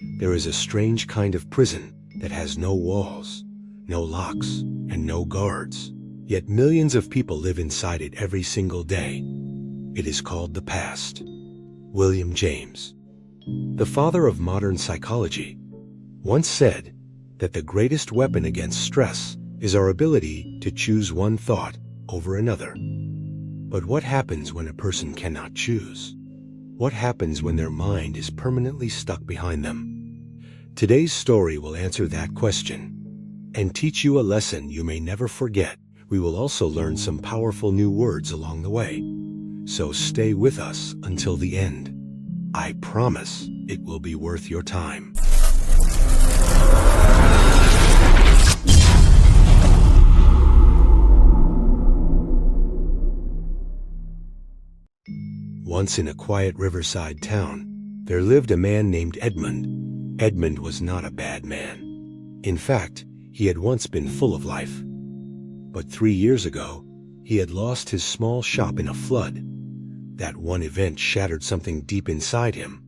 There is a strange kind of prison that has no walls, no locks, and no guards. Yet millions of people live inside it every single day. It is called the past. William James, the father of modern psychology, once said that the greatest weapon against stress is our ability to choose one thought over another. But what happens when a person cannot choose? What happens when their mind is permanently stuck behind them? Today's story will answer that question and teach you a lesson you may never forget. We will also learn some powerful new words along the way. So stay with us until the end. I promise it will be worth your time. Once in a quiet riverside town, there lived a man named Edmund. Edmund was not a bad man. In fact, he had once been full of life. But 3 years ago, he had lost his small shop in a flood. That one event shattered something deep inside him.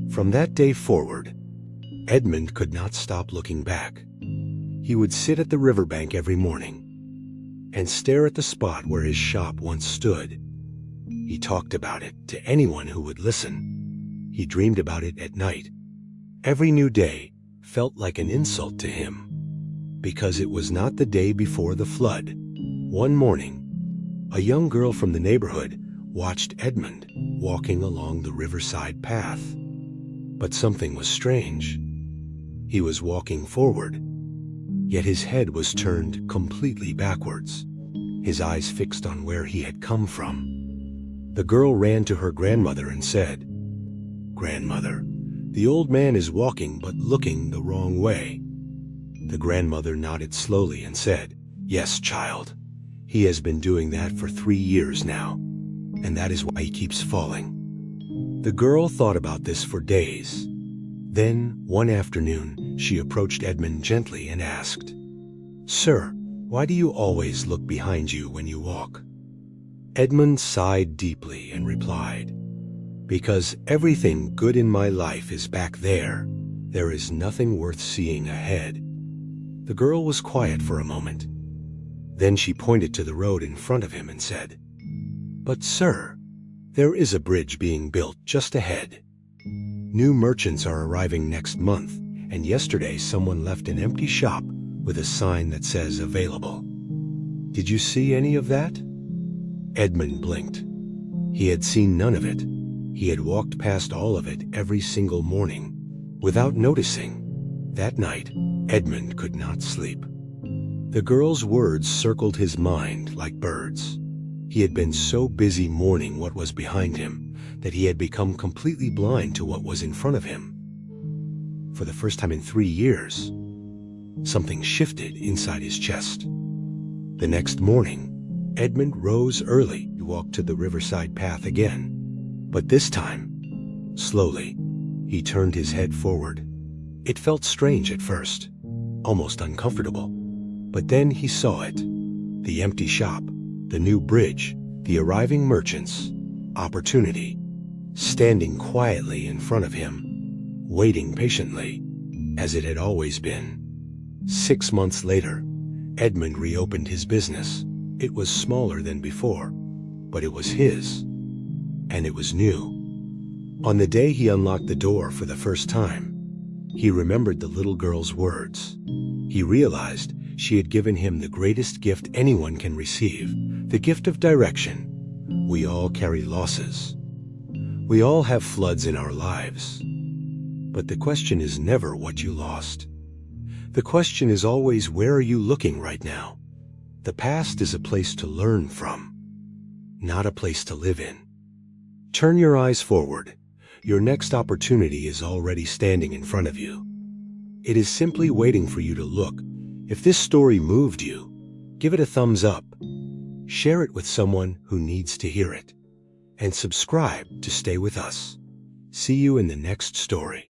From that day forward, Edmund could not stop looking back. He would sit at the riverbank every morning and stare at the spot where his shop once stood. He talked about it to anyone who would listen. He dreamed about it at night. Every new day felt like an insult to him, because it was not the day before the flood. One morning, a young girl from the neighborhood watched Edmund walking along the riverside path. But something was strange. He was walking forward, yet his head was turned completely backwards, his eyes fixed on where he had come from. The girl ran to her grandmother and said, "Grandmother, the old man is walking but looking the wrong way." The grandmother nodded slowly and said, "Yes, child. He has been doing that for 3 years now, and that is why he keeps falling." The girl thought about this for days. Then, one afternoon, she approached Edmund gently and asked, "Sir, why do you always look behind you when you walk?" Edmund sighed deeply and replied, "Because everything good in my life is back there. There is nothing worth seeing ahead." The girl was quiet for a moment. Then she pointed to the road in front of him and said, "But sir, there is a bridge being built just ahead. New merchants are arriving next month, and yesterday someone left an empty shop with a sign that says available. Did you see any of that?" Edmund blinked. He had seen none of it. He had walked past all of it every single morning, without noticing. That night, Edmund could not sleep. The girl's words circled his mind like birds. He had been so busy mourning what was behind him that he had become completely blind to what was in front of him. For the first time in 3 years, something shifted inside his chest. The next morning, Edmund rose early to walk to the riverside path again. But this time, slowly, he turned his head forward. It felt strange at first, almost uncomfortable. But then he saw it. The empty shop, the new bridge, the arriving merchants, opportunity, standing quietly in front of him, waiting patiently, as it had always been. 6 months later, Edmund reopened his business. It was smaller than before, but it was his, and it was new. On the day he unlocked the door for the first time, he remembered the little girl's words. He realized she had given him the greatest gift anyone can receive, the gift of direction. We all carry losses. We all have floods in our lives. But the question is never what you lost. The question is always, where are you looking right now? The past is a place to learn from, not a place to live in. Turn your eyes forward. Your next opportunity is already standing in front of you. It is simply waiting for you to look. If this story moved you, give it a thumbs up. Share it with someone who needs to hear it. And subscribe to stay with us. See you in the next story.